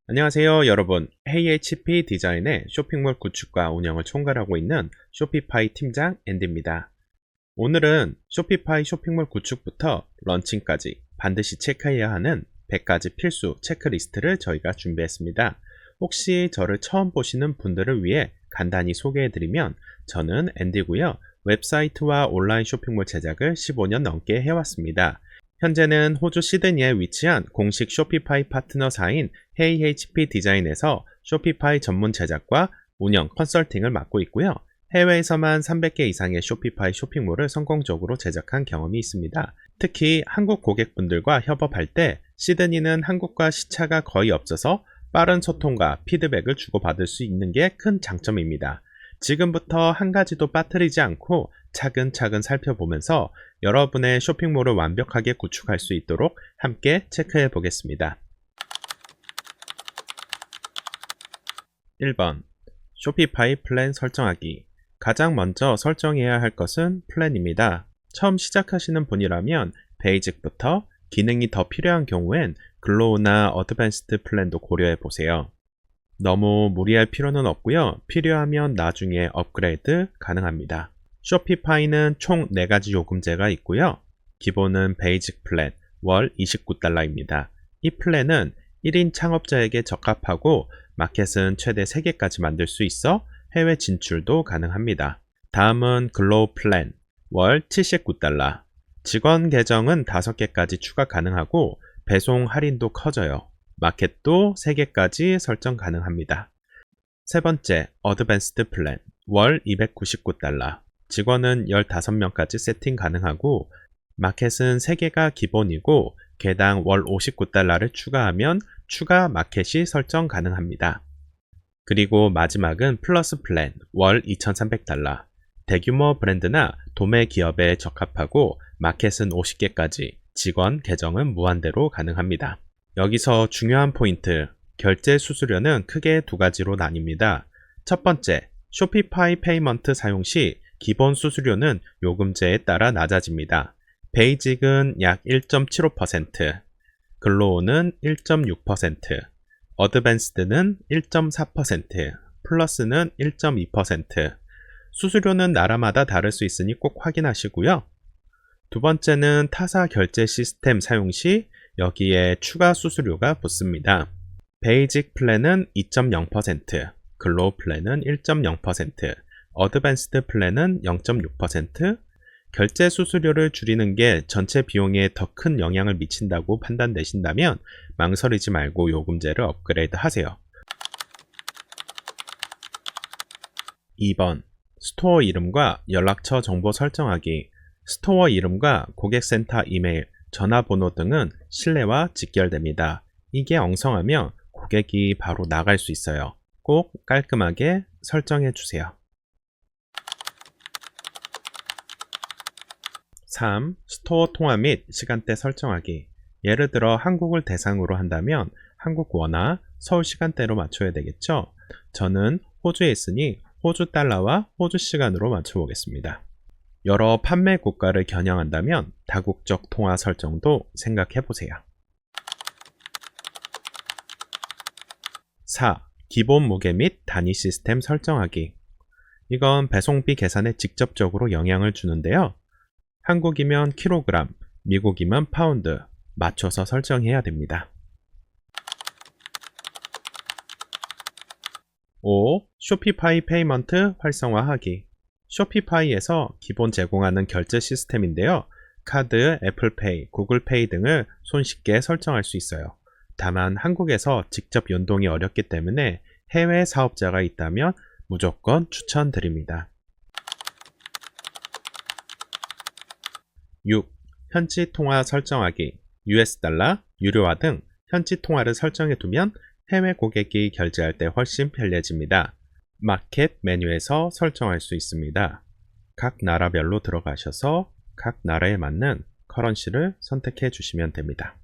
안녕하세요, 여러분. HHP 디자인의 쇼핑몰 구축과 운영을 총괄하고 있는 쇼피파이 팀장 앤디입니다. 오늘은 쇼피파이 쇼핑몰 구축부터 런칭까지 반드시 체크해야 하는 100가지 필수 체크리스트를 저희가 준비했습니다. 혹시 저를 처음 보시는 분들을 위해 간단히 소개해드리면 저는 앤디고요. 웹사이트와 온라인 쇼핑몰 제작을 15년 넘게 해왔습니다. 현재는 호주 시드니에 위치한 공식 쇼피파이 파트너사인 HHP 디자인에서 쇼피파이 전문 제작과 운영 컨설팅을 맡고 있고요. 해외에서만 300개 이상의 쇼피파이 쇼핑몰을 성공적으로 제작한 경험이 있습니다. 특히 한국 고객분들과 협업할 때 시드니는 한국과 시차가 거의 없어서 빠른 소통과 피드백을 주고받을 수 있는 게 큰 장점입니다. 지금부터 한 가지도 빠뜨리지 않고 차근차근 살펴보면서 여러분의 쇼핑몰을 완벽하게 구축할 수 있도록 함께 체크해 보겠습니다. 1번. 쇼피파이 플랜 설정하기. 가장 먼저 설정해야 할 것은 플랜입니다. 처음 시작하시는 분이라면 베이직부터, 기능이 더 필요한 경우엔 글로우나 어드밴스드 플랜도 고려해 보세요. 너무 무리할 필요는 없고요. 필요하면 나중에 업그레이드 가능합니다. 쇼피파이는 총 4가지 요금제가 있고요. 기본은 베이직 플랜, 월 29달러입니다. 이 플랜은 1인 창업자에게 적합하고 마켓은 최대 3개까지 만들 수 있어 해외 진출도 가능합니다. 다음은 글로우 플랜, 월 79달러. 직원 계정은 5개까지 추가 가능하고 배송 할인도 커져요. 마켓도 3개까지 설정 가능합니다. 세 번째, 어드밴스드 플랜, 월 299달러. 직원은 15명까지 세팅 가능하고 마켓은 3개가 기본이고 개당 월 59달러를 추가하면 추가 마켓이 설정 가능합니다. 그리고 마지막은 플러스 플랜, 월 2300달러. 대규모 브랜드나 도매 기업에 적합하고 마켓은 50개까지, 직원 계정은 무한대로 가능합니다. 여기서 중요한 포인트, 결제 수수료는 크게 2가지로 나뉩니다. 첫 번째, 쇼피파이 페이먼트 사용 시 기본 수수료는 요금제에 따라 낮아집니다. 베이직은 약 1.75%, 글로우는 1.6%, 어드밴스드는 1.4%, 플러스는 1.2%. 수수료는 나라마다 다를 수 있으니 꼭 확인하시고요. 두 번째는 타사 결제 시스템 사용 시 여기에 추가 수수료가 붙습니다. 베이직 플랜은 2.0%, 글로우 플랜은 1.0%, 어드밴스드 플랜은 0.6%, 결제 수수료를 줄이는 게 전체 비용에 더 큰 영향을 미친다고 판단되신다면 망설이지 말고 요금제를 업그레이드 하세요. 2번. 스토어 이름과 연락처 정보 설정하기. 스토어 이름과 고객센터 이메일, 전화번호 등은 신뢰와 직결됩니다. 이게 엉성하면 고객이 바로 나갈 수 있어요. 꼭 깔끔하게 설정해 주세요. 3. 스토어 통화 및 시간대 설정하기. 예를 들어 한국을 대상으로 한다면 한국 원화, 서울 시간대로 맞춰야 되겠죠? 저는 호주에 있으니 호주 달러와 호주 시간으로 맞춰보겠습니다. 여러 판매 국가를 겨냥한다면 다국적 통화 설정도 생각해 보세요. 4. 기본 무게 및 단위 시스템 설정하기. 이건 배송비 계산에 직접적으로 영향을 주는데요. 한국이면 킬로그램, 미국이면 파운드, 맞춰서 설정해야 됩니다. 5. 쇼피파이 페이먼트 활성화하기. 쇼피파이에서 기본 제공하는 결제 시스템인데요. 카드, 애플페이, 구글페이 등을 손쉽게 설정할 수 있어요. 다만 한국에서 직접 연동이 어렵기 때문에 해외 사업자가 있다면 무조건 추천드립니다. 6. 현지 통화 설정하기. US 달러, 유료화 등 현지 통화를 설정해 두면 해외 고객이 결제할 때 훨씬 편리해집니다. 마켓 메뉴에서 설정할 수 있습니다. 각 나라별로 들어가셔서 각 나라에 맞는 커런시를 선택해 주시면 됩니다.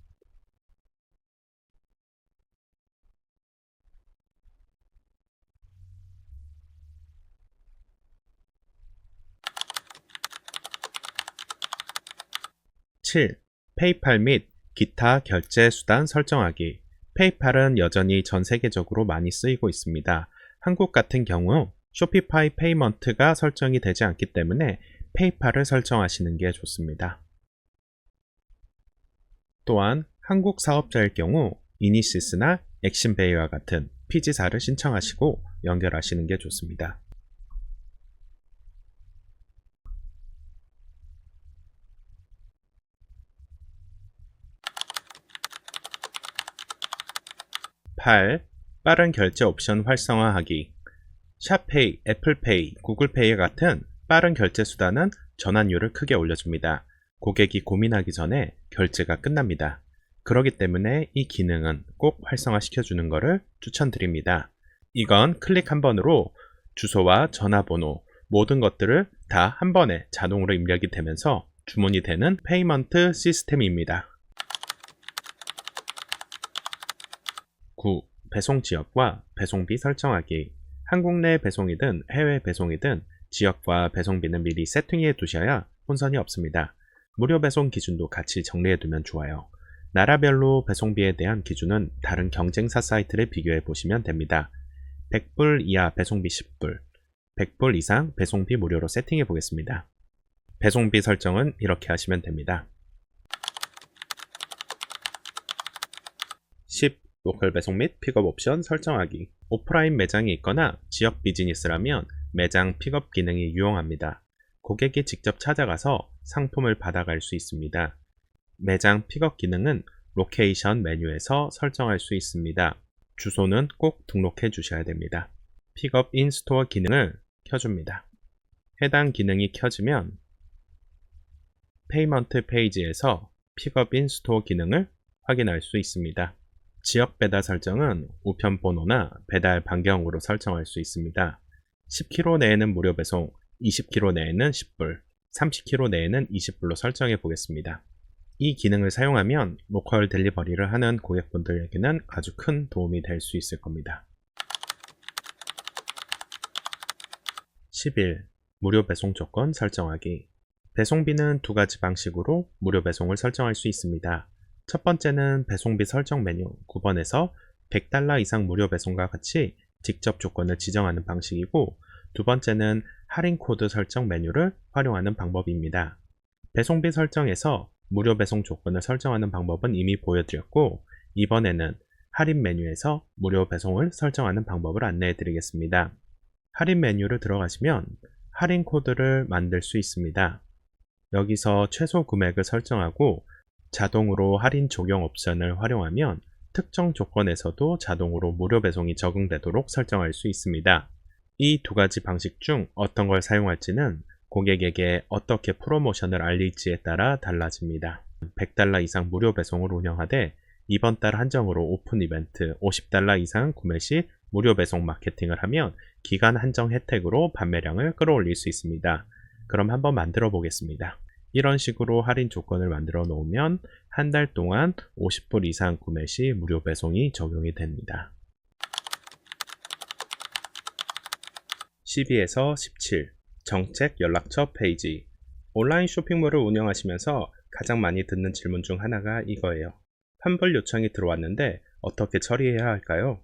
7. 페이팔 및 기타 결제 수단 설정하기. 페이팔은 여전히 전 세계적으로 많이 쓰이고 있습니다. 한국 같은 경우 쇼피파이 페이먼트가 설정이 되지 않기 때문에 페이팔을 설정하시는 게 좋습니다. 또한 한국 사업자일 경우 이니시스나 엑신페이와 같은 피지사를 신청하시고 연결하시는 게 좋습니다. (8) 빠른 결제 옵션 활성화하기. 샵페이, 애플페이, 구글페이 같은 빠른 결제 수단은 전환율을 크게 올려줍니다. 고객이 고민하기 전에 결제가 끝납니다. 그렇기 때문에 이 기능은 꼭 활성화시켜주는 것을 추천드립니다. 이건 클릭 한 번으로 주소와 전화번호, 모든 것들을 다 한 번에 자동으로 입력이 되면서 주문이 되는 페이먼트 시스템입니다. 9. 배송 지역과 배송비 설정하기. 한국 내 배송이든 해외 배송이든 지역과 배송비는 미리 세팅해 두셔야 혼선이 없습니다. 무료 배송 기준도 같이 정리해 두면 좋아요. 나라별로 배송비에 대한 기준은 다른 경쟁사 사이트를 비교해 보시면 됩니다. 100불 이하 배송비 10불, 100불 이상 배송비 무료로 세팅해 보겠습니다. 배송비 설정은 이렇게 하시면 됩니다. 10. 로컬 배송 및 픽업 옵션 설정하기. 오프라인 매장이 있거나 지역 비즈니스라면 매장 픽업 기능이 유용합니다. 고객이 직접 찾아가서 상품을 받아갈 수 있습니다. 매장 픽업 기능은 로케이션 메뉴에서 설정할 수 있습니다. 주소는 꼭 등록해 주셔야 됩니다. 픽업 인 스토어 기능을 켜줍니다. 해당 기능이 켜지면 페이먼트 페이지에서 픽업 인 스토어 기능을 확인할 수 있습니다. 지역 배달 설정은 우편 번호나 배달 반경으로 설정할 수 있습니다. 10km 내에는 무료 배송, 20km 내에는 10불, 30km 내에는 20불로 설정해 보겠습니다. 이 기능을 사용하면 로컬 델리버리를 하는 고객분들에게는 아주 큰 도움이 될 수 있을 겁니다. 11. 무료 배송 조건 설정하기. 배송비는 두 가지 방식으로 무료 배송을 설정할 수 있습니다. 첫 번째는 배송비 설정 메뉴 9번에서 $100 이상 무료 배송과 같이 직접 조건을 지정하는 방식이고, 두 번째는 할인 코드 설정 메뉴를 활용하는 방법입니다. 배송비 설정에서 무료 배송 조건을 설정하는 방법은 이미 보여드렸고, 이번에는 할인 메뉴에서 무료 배송을 설정하는 방법을 안내해 드리겠습니다. 할인 메뉴를 들어가시면 할인 코드를 만들 수 있습니다. 여기서 최소 금액을 설정하고 자동으로 할인 적용 옵션을 활용하면 특정 조건에서도 자동으로 무료 배송이 적용되도록 설정할 수 있습니다. 이 두 가지 방식 중 어떤 걸 사용할지는 고객에게 어떻게 프로모션을 알릴지에 따라 달라집니다. $100 이상 무료 배송을 운영하되 이번 달 한정으로 오픈 이벤트 $50 이상 구매 시 무료 배송 마케팅을 하면 기간 한정 혜택으로 판매량을 끌어올릴 수 있습니다. 그럼 한번 만들어 보겠습니다. 이런 식으로 할인 조건을 만들어 놓으면 한 달 동안 50불 이상 구매 시 무료 배송이 적용이 됩니다. 12에서 17. 정책 연락처 페이지. 온라인 쇼핑몰을 운영하시면서 가장 많이 듣는 질문 중 하나가 이거예요. 환불 요청이 들어왔는데 어떻게 처리해야 할까요?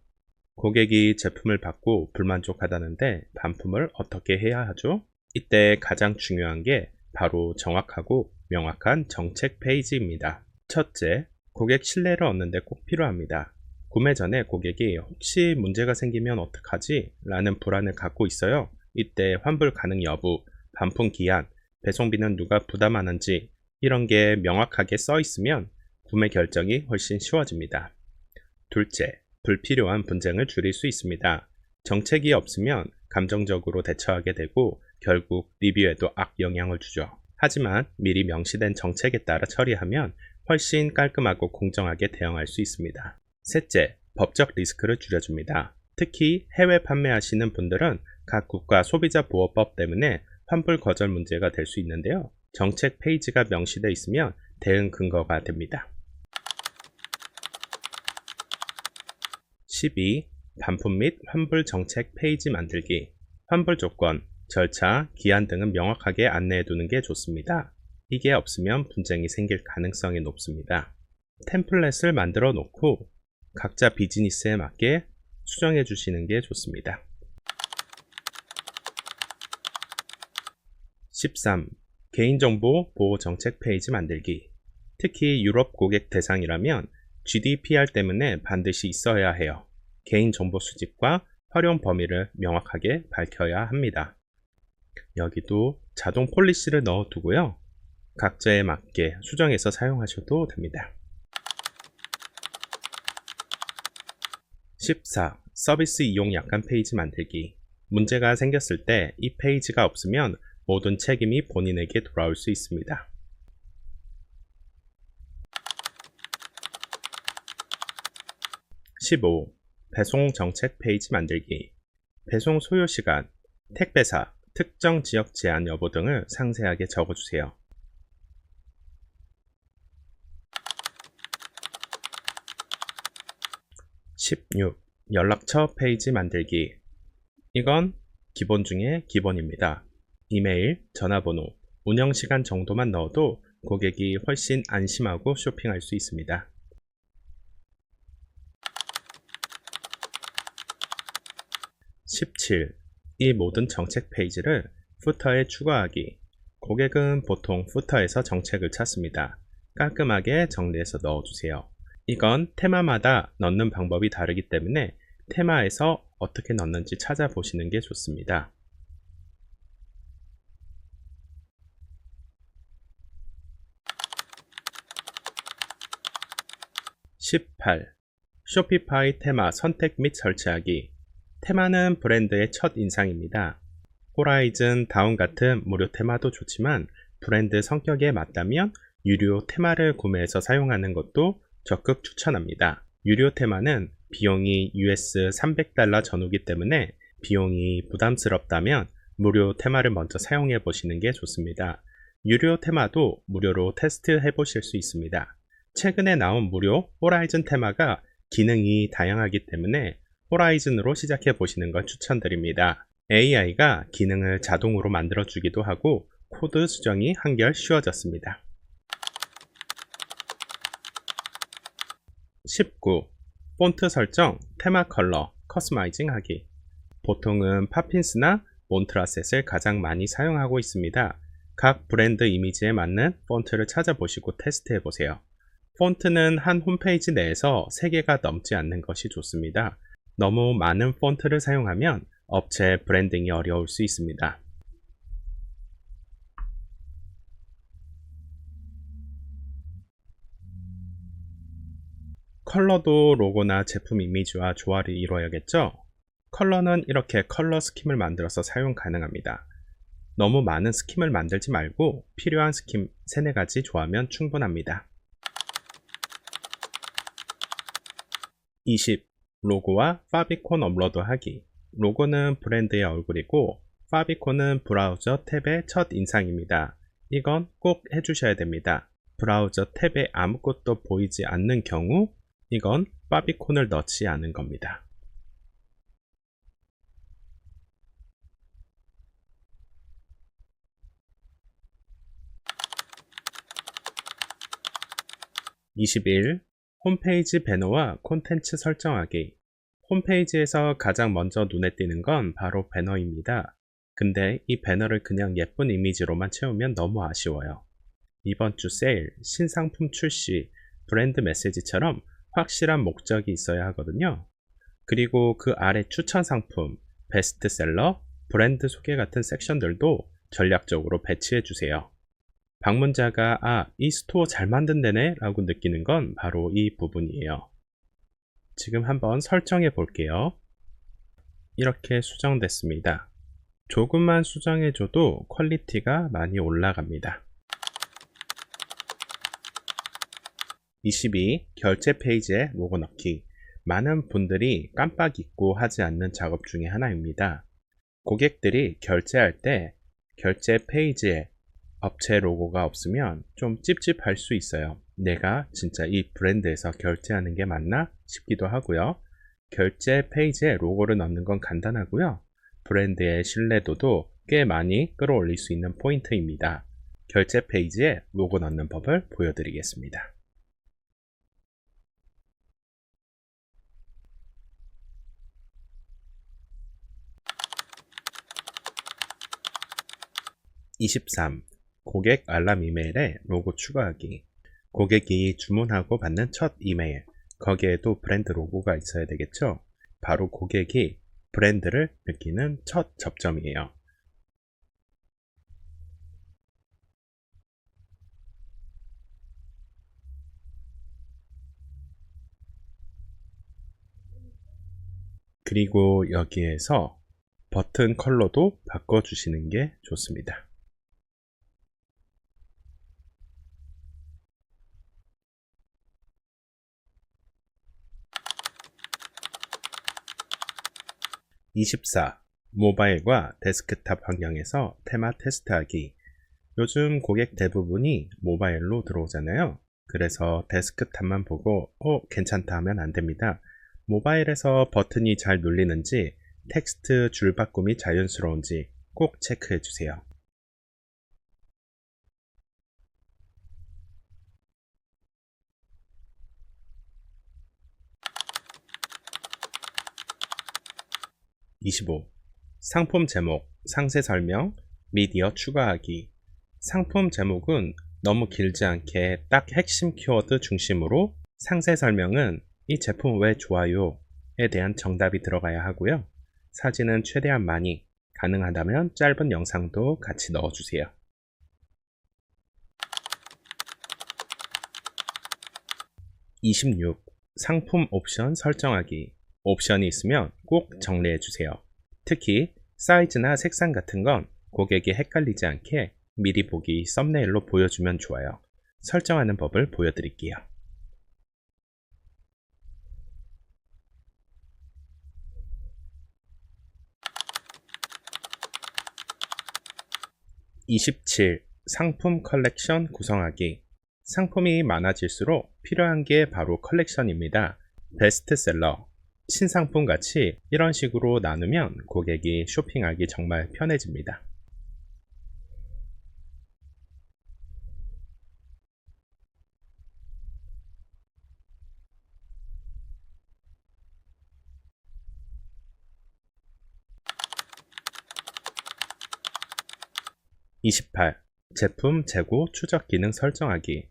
고객이 제품을 받고 불만족하다는데 반품을 어떻게 해야 하죠? 이때 가장 중요한 게 바로 정확하고 명확한 정책 페이지입니다. 첫째, 고객 신뢰를 얻는 데 꼭 필요합니다. 구매 전에 고객이 혹시 문제가 생기면 어떡하지? 라는 불안을 갖고 있어요. 이때 환불 가능 여부, 반품 기한, 배송비는 누가 부담하는지 이런 게 명확하게 써 있으면 구매 결정이 훨씬 쉬워집니다. 둘째, 불필요한 분쟁을 줄일 수 있습니다. 정책이 없으면 감정적으로 대처하게 되고 결국 리뷰에도 악영향을 주죠. 하지만 미리 명시된 정책에 따라 처리하면 훨씬 깔끔하고 공정하게 대응할 수 있습니다. 셋째, 법적 리스크를 줄여줍니다. 특히 해외 판매하시는 분들은 각 국가 소비자보호법 때문에 환불 거절 문제가 될 수 있는데요. 정책 페이지가 명시되어 있으면 대응 근거가 됩니다. 12. 반품 및 환불 정책 페이지 만들기. 환불 조건, 절차, 기한 등은 명확하게 안내해 두는 게 좋습니다. 이게 없으면 분쟁이 생길 가능성이 높습니다. 템플릿을 만들어 놓고 각자 비즈니스에 맞게 수정해 주시는 게 좋습니다. 13. 개인정보 보호 정책 페이지 만들기. 특히 유럽 고객 대상이라면 GDPR 때문에 반드시 있어야 해요. 개인정보 수집과 활용 범위를 명확하게 밝혀야 합니다. 여기도 자동 폴리시를 넣어 두고요. 각자에 맞게 수정해서 사용하셔도 됩니다. 14. 서비스 이용 약관 페이지 만들기. 문제가 생겼을 때 이 페이지가 없으면 모든 책임이 본인에게 돌아올 수 있습니다. 15. 배송 정책 페이지 만들기. 배송 소요 시간, 택배사, 특정 지역 제한 여부 등을 상세하게 적어주세요. 16. 연락처 페이지 만들기. 이건 기본 중에 기본입니다. 이메일, 전화번호, 운영시간 정도만 넣어도 고객이 훨씬 안심하고 쇼핑할 수 있습니다. 17. 이 모든 정책 페이지를 후터에 추가하기. 고객은 보통 후터에서 정책을 찾습니다. 깔끔하게 정리해서 넣어주세요. 이건 테마마다 넣는 방법이 다르기 때문에 테마에서 어떻게 넣는지 찾아보시는 게 좋습니다. 18. 쇼피파이 테마 선택 및 설치하기. 테마는 브랜드의 첫 인상입니다. 호라이즌, 다운 같은 무료 테마도 좋지만 브랜드 성격에 맞다면 유료 테마를 구매해서 사용하는 것도 적극 추천합니다. 유료 테마는 비용이 US $300 전후기 때문에 비용이 부담스럽다면 무료 테마를 먼저 사용해 보시는 게 좋습니다. 유료 테마도 무료로 테스트해 보실 수 있습니다. 최근에 나온 무료 호라이즌 테마가 기능이 다양하기 때문에 호라이즌으로 시작해 보시는 걸 추천드립니다. AI가 기능을 자동으로 만들어 주기도 하고 코드 수정이 한결 쉬워졌습니다. 19. 폰트 설정, 테마 컬러, 커스터마이징 하기. 보통은 팝핀스나 몬트라셋을 가장 많이 사용하고 있습니다. 각 브랜드 이미지에 맞는 폰트를 찾아보시고 테스트해 보세요. 폰트는 한 홈페이지 내에서 3개가 넘지 않는 것이 좋습니다. 너무 많은 폰트를 사용하면 업체 브랜딩이 어려울 수 있습니다. 컬러도 로고나 제품 이미지와 조화를 이루어야겠죠? 컬러는 이렇게 컬러 스킴을 만들어서 사용 가능합니다. 너무 많은 스킴을 만들지 말고 필요한 스킴 3-4가지 좋아하면 충분합니다. 20. 로고와 파비콘 업로드 하기. 로고는 브랜드의 얼굴이고 파비콘은 브라우저 탭의 첫 인상입니다. 이건 꼭 해주셔야 됩니다. 브라우저 탭에 아무것도 보이지 않는 경우 이건 파비콘을 넣지 않은 겁니다. 21. 홈페이지 배너와 콘텐츠 설정하기. 홈페이지에서 가장 먼저 눈에 띄는 건 바로 배너입니다. 근데 이 배너를 그냥 예쁜 이미지로만 채우면 너무 아쉬워요. 이번 주 세일, 신상품 출시, 브랜드 메시지처럼 확실한 목적이 있어야 하거든요. 그리고 그 아래 추천 상품, 베스트셀러, 브랜드 소개 같은 섹션들도 전략적으로 배치해 주세요. 방문자가 이 스토어 잘 만든다네 라고 느끼는 건 바로 이 부분이에요. 지금 한번 설정해 볼게요. 이렇게 수정됐습니다. 조금만 수정해줘도 퀄리티가 많이 올라갑니다. 22. 결제 페이지에 로고 넣기. 많은 분들이 깜빡 잊고 하지 않는 작업 중에 하나입니다. 고객들이 결제할 때 결제 페이지에 업체 로고가 없으면 좀 찝찝할 수 있어요. 내가 진짜 이 브랜드에서 결제하는 게 맞나 싶기도 하고요. 결제 페이지에 로고를 넣는 건 간단하고요. 브랜드의 신뢰도도 꽤 많이 끌어올릴 수 있는 포인트입니다. 결제 페이지에 로고 넣는 법을 보여드리겠습니다. 23. 고객 알람 이메일에 로고 추가하기. 고객이 주문하고 받는 첫 이메일, 거기에도 브랜드 로고가 있어야 되겠죠? 바로 고객이 브랜드를 느끼는 첫 접점이에요. 그리고 여기에서 버튼 컬러도 바꿔주시는 게 좋습니다. (24) 모바일과 데스크탑 환경에서 테마 테스트하기. 요즘 고객 대부분이 모바일로 들어오잖아요. 그래서 데스크탑만 보고 괜찮다 하면 안 됩니다. 모바일에서 버튼이 잘 눌리는지, 텍스트 줄 바꿈이 자연스러운지 꼭 체크해 주세요. (25) 상품 제목, 상세 설명, 미디어 추가하기. 상품 제목은 너무 길지 않게 딱 핵심 키워드 중심으로, 상세 설명은 이 제품 왜 좋아요에 대한 정답이 들어가야 하고요. 사진은 최대한 많이, 가능하다면 짧은 영상도 같이 넣어주세요. (26) 상품 옵션 설정하기. 옵션이 있으면 꼭 정리해 주세요. 특히 사이즈나 색상 같은 건 고객이 헷갈리지 않게 미리 보기 썸네일로 보여주면 좋아요. 설정하는 법을 보여드릴게요. (27) 상품 컬렉션 구성하기. 상품이 많아질수록 필요한 게 바로 컬렉션입니다. 베스트셀러, 신상품 같이 이런 식으로 나누면 고객이 쇼핑하기 정말 편해집니다. (28) 제품 재고 추적 기능 설정하기.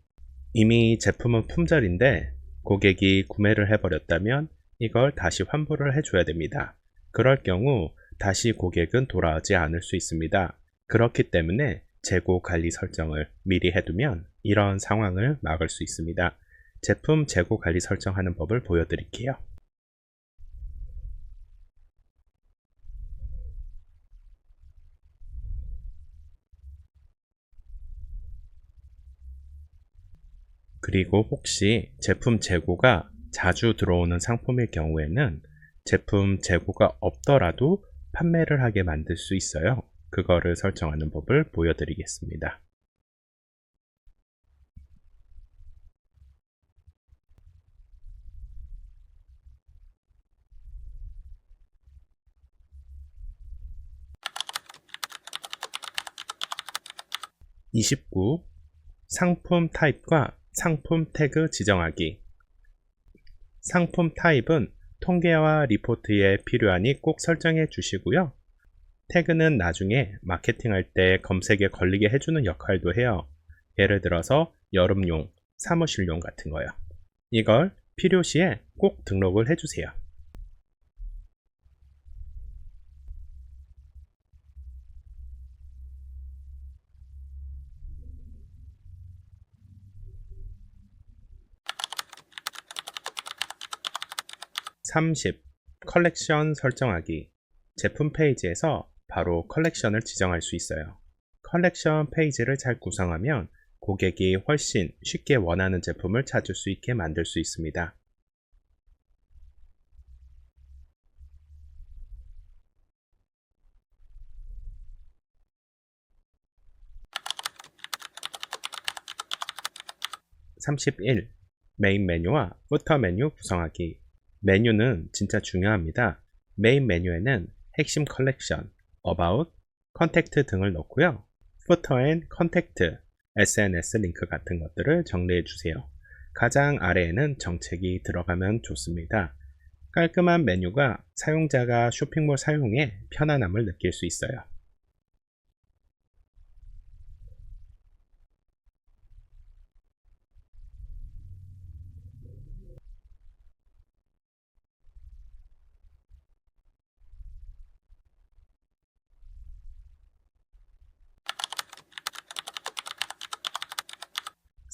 이미 제품은 품절인데 고객이 구매를 해버렸다면 이걸 다시 환불을 해줘야 됩니다. 그럴 경우 다시 고객은 돌아오지 않을 수 있습니다. 그렇기 때문에 재고 관리 설정을 미리 해두면 이런 상황을 막을 수 있습니다. 제품 재고 관리 설정하는 법을 보여드릴게요. 그리고 혹시 제품 재고가 자주 들어오는 상품일 경우에는 제품 재고가 없더라도 판매를 하게 만들 수 있어요. 그거를 설정하는 법을 보여드리겠습니다. (29) 상품 타입과 상품 태그 지정하기. 상품 타입은 통계와 리포트에 필요하니 꼭 설정해 주시고요. 태그는 나중에 마케팅할 때 검색에 걸리게 해주는 역할도 해요. 예를 들어서 여름용, 사무실용 같은 거요. 이걸 필요시에 꼭 등록을 해주세요. (30) 컬렉션 설정하기. 제품 페이지에서 바로 컬렉션을 지정할 수 있어요. 컬렉션 페이지를 잘 구성하면 고객이 훨씬 쉽게 원하는 제품을 찾을 수 있게 만들 수 있습니다. (31) 메인 메뉴와 부터 메뉴 구성하기. 메뉴는 진짜 중요합니다. 메인 메뉴에는 핵심 컬렉션, 어바웃, 컨택트 등을 넣고요. 부터엔 컨택트, SNS 링크 같은 것들을 정리해 주세요. 가장 아래에는 정책이 들어가면 좋습니다. 깔끔한 메뉴가 사용자가 쇼핑몰 사용에 편안함을 느낄 수 있어요.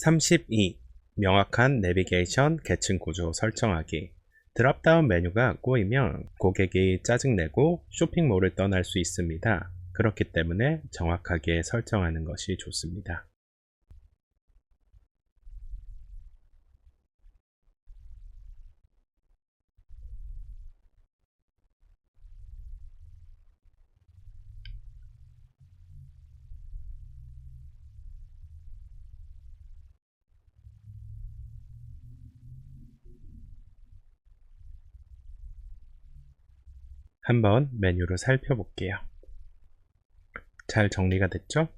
32. 명확한 내비게이션 계층 구조 설정하기. 드랍다운 메뉴가 꼬이면 고객이 짜증내고 쇼핑몰을 떠날 수 있습니다. 그렇기 때문에 정확하게 설정하는 것이 좋습니다. 한번 메뉴를 살펴볼게요. 잘 정리가 됐죠?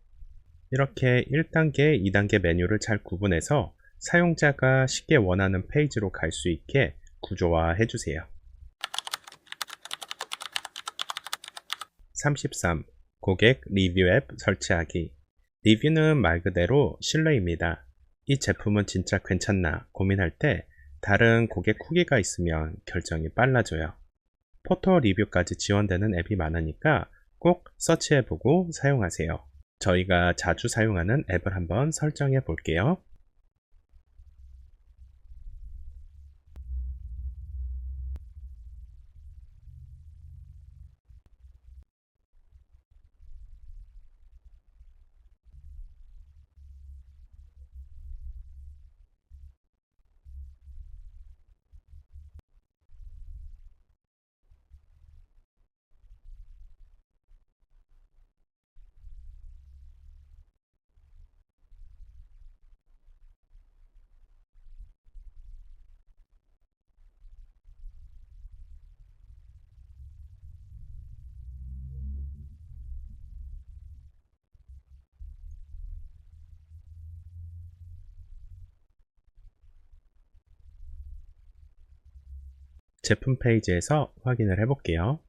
이렇게 1단계, 2단계 메뉴를 잘 구분해서 사용자가 쉽게 원하는 페이지로 갈 수 있게 구조화해 주세요. 33. 고객 리뷰 앱 설치하기. 리뷰는 말 그대로 신뢰입니다. 이 제품은 진짜 괜찮나 고민할 때 다른 고객 후기가 있으면 결정이 빨라져요. 포토 리뷰까지 지원되는 앱이 많으니까 꼭 서치해보고 사용하세요. 저희가 자주 사용하는 앱을 한번 설정해 볼게요. 제품 페이지에서 확인을 해볼게요.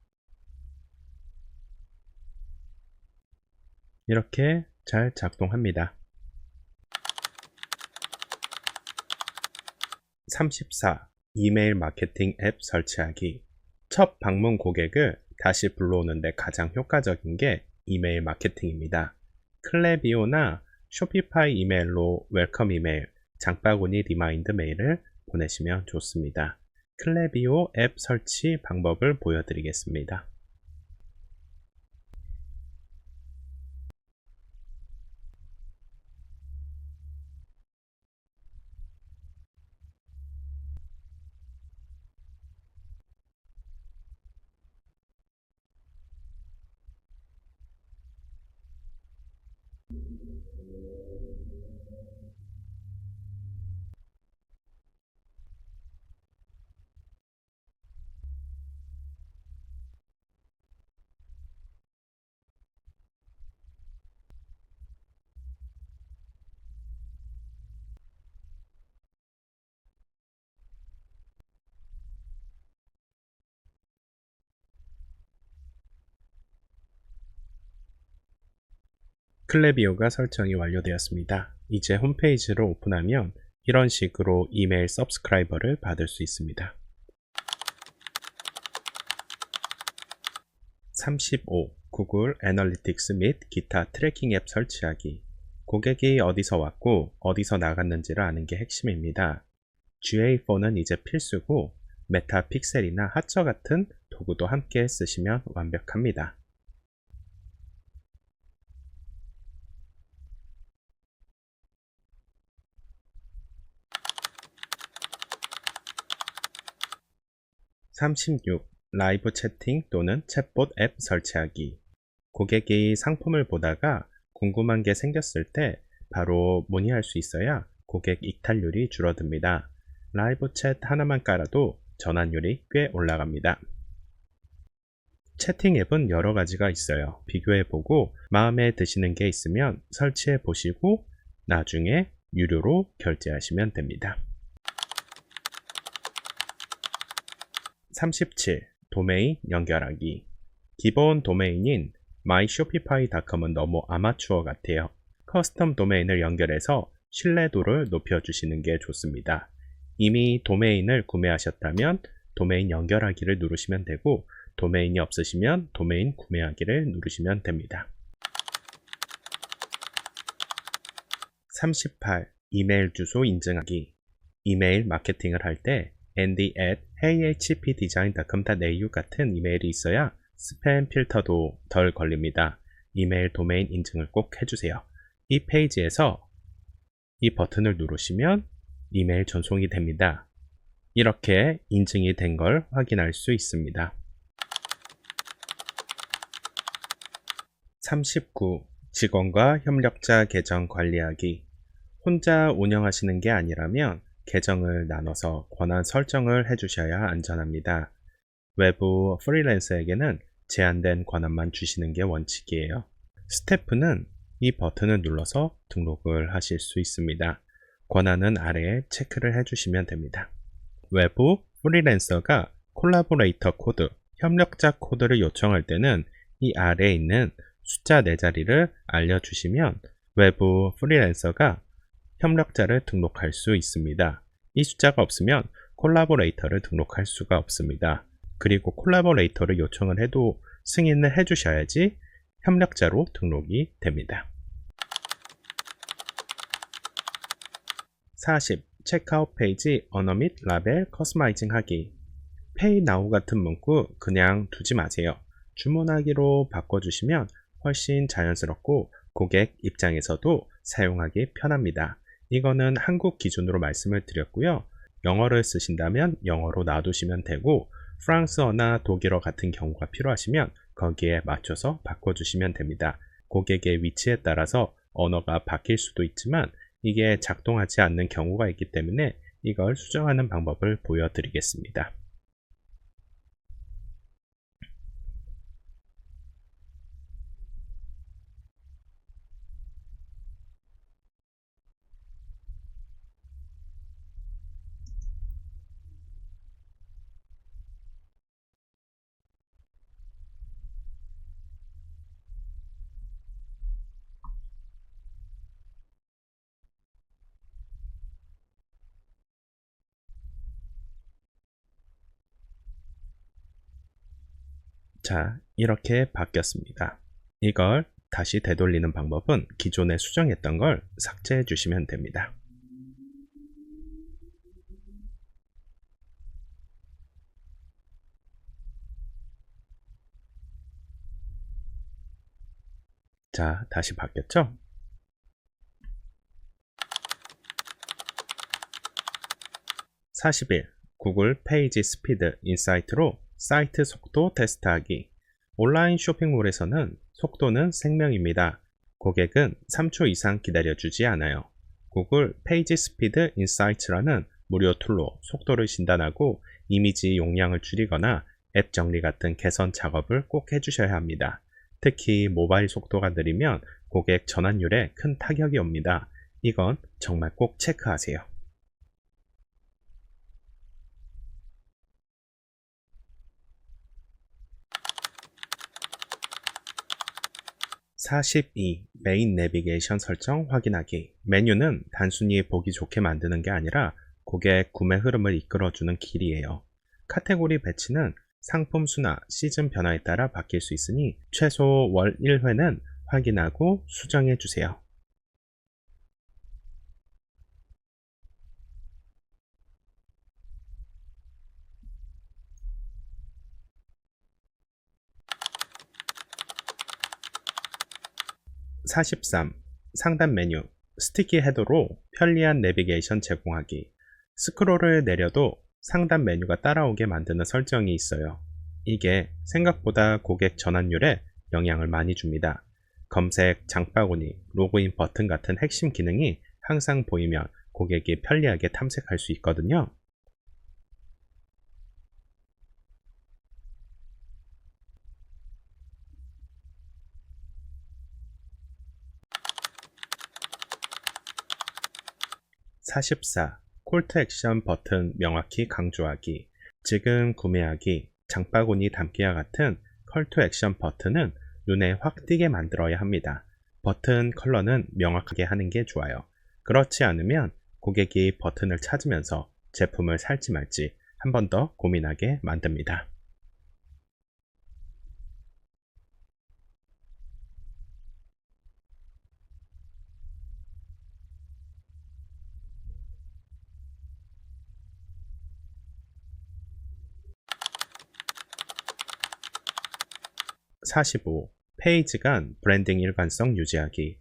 이렇게 잘 작동합니다. 34. 이메일 마케팅 앱 설치하기. 첫 방문 고객을 다시 불러오는데 가장 효과적인 게 이메일 마케팅입니다. 클레비오나 쇼피파이 이메일로 웰컴 이메일, 장바구니 리마인드 메일을 보내시면 좋습니다. 클레비오 앱 설치 방법을 보여드리겠습니다. 클레비오가 설정이 완료되었습니다. 이제 홈페이지를 오픈하면 이런 식으로 이메일 서브스크라이버를 받을 수 있습니다. 35. 구글 애널리틱스 및 기타 트래킹 앱 설치하기. 고객이 어디서 왔고 어디서 나갔는지를 아는 게 핵심입니다. GA4는 이제 필수고 메타 픽셀이나 하처 같은 도구도 함께 쓰시면 완벽합니다. 36. 라이브 채팅 또는 챗봇 앱 설치하기. 고객이 상품을 보다가 궁금한 게 생겼을 때 바로 문의할 수 있어야 고객 이탈률이 줄어듭니다. 라이브 챗 하나만 깔아도 전환율이 꽤 올라갑니다. 채팅 앱은 여러 가지가 있어요. 비교해보고 마음에 드시는 게 있으면 설치해보시고 나중에 유료로 결제하시면 됩니다. 37. 도메인 연결하기. 기본 도메인인 myshopify.com은 너무 아마추어 같아요. 커스텀 도메인을 연결해서 신뢰도를 높여주시는 게 좋습니다. 이미 도메인을 구매하셨다면 도메인 연결하기를 누르시면 되고 도메인이 없으시면 도메인 구매하기를 누르시면 됩니다. 38. 이메일 주소 인증하기. 이메일 마케팅을 할 때 andy@hpdesign.com.au 같은 이메일이 있어야 스팸 필터도 덜 걸립니다. 이메일 도메인 인증을 꼭 해주세요. 이 페이지에서 이 버튼을 누르시면 이메일 전송이 됩니다. 이렇게 인증이 된 걸 확인할 수 있습니다. 39. 직원과 협력자 계정 관리하기. 혼자 운영하시는 게 아니라면 계정을 나눠서 권한 설정을 해주셔야 안전합니다. 외부 프리랜서에게는 제한된 권한만 주시는 게 원칙이에요. 스태프는 이 버튼을 눌러서 등록을 하실 수 있습니다. 권한은 아래에 체크를 해주시면 됩니다. 외부 프리랜서가 콜라보레이터 코드, 협력자 코드를 요청할 때는 이 아래에 있는 숫자 4자리를 알려주시면 외부 프리랜서가 협력자를 등록할 수 있습니다. 이 숫자가 없으면 콜라보레이터를 등록할 수가 없습니다. 그리고 콜라보레이터를 요청을 해도 승인을 해주셔야지 협력자로 등록이 됩니다. 40. 체크아웃 페이지 언어 및 라벨 커스터마이징 하기. Pay Now 같은 문구 그냥 두지 마세요. 주문하기로 바꿔주시면 훨씬 자연스럽고 고객 입장에서도 사용하기 편합니다. 이거는 한국 기준으로 말씀을 드렸고요. 영어를 쓰신다면 영어로 놔두시면 되고 프랑스어나 독일어 같은 경우가 필요하시면 거기에 맞춰서 바꿔주시면 됩니다. 고객의 위치에 따라서 언어가 바뀔 수도 있지만 이게 작동하지 않는 경우가 있기 때문에 이걸 수정하는 방법을 보여드리겠습니다. 자, 이렇게 바뀌었습니다. 이걸 다시 되돌리는 방법은 기존에 수정했던 걸 삭제해 주시면 됩니다. 자, 다시 바뀌었죠? 41. 구글 페이지 스피드 인사이트로 사이트 속도 테스트하기. 온라인 쇼핑몰에서는 속도는 생명입니다. 고객은 3초 이상 기다려주지 않아요. 구글 페이지 스피드 인사이트라는 무료 툴로 속도를 진단하고 이미지 용량을 줄이거나 앱 정리 같은 개선 작업을 꼭 해주셔야 합니다. 특히 모바일 속도가 느리면 고객 전환율에 큰 타격이 옵니다. 이건 정말 꼭 체크하세요. 42. 메인 내비게이션 설정 확인하기. 메뉴는 단순히 보기 좋게 만드는 게 아니라 고객 구매 흐름을 이끌어주는 길이에요. 카테고리 배치는 상품 수나 시즌 변화에 따라 바뀔 수 있으니 최소 월 1회는 확인하고 수정해 주세요. 43. 상단 메뉴 스티키 헤더로 편리한 내비게이션 제공하기. 스크롤을 내려도 상단 메뉴가 따라오게 만드는 설정이 있어요. 이게 생각보다 고객 전환율에 영향을 많이 줍니다. 검색, 장바구니, 로그인 버튼 같은 핵심 기능이 항상 보이면 고객이 편리하게 탐색할 수 있거든요. 44. 콜투 액션 버튼 명확히 강조하기. 지금 구매하기, 장바구니 담기와 같은 콜투 액션 버튼은 눈에 확 띄게 만들어야 합니다. 버튼 컬러는 명확하게 하는 게 좋아요. 그렇지 않으면 고객이 버튼을 찾으면서 제품을 살지 말지 한 번 더 고민하게 만듭니다. 45. 페이지 간 브랜딩 일관성 유지하기.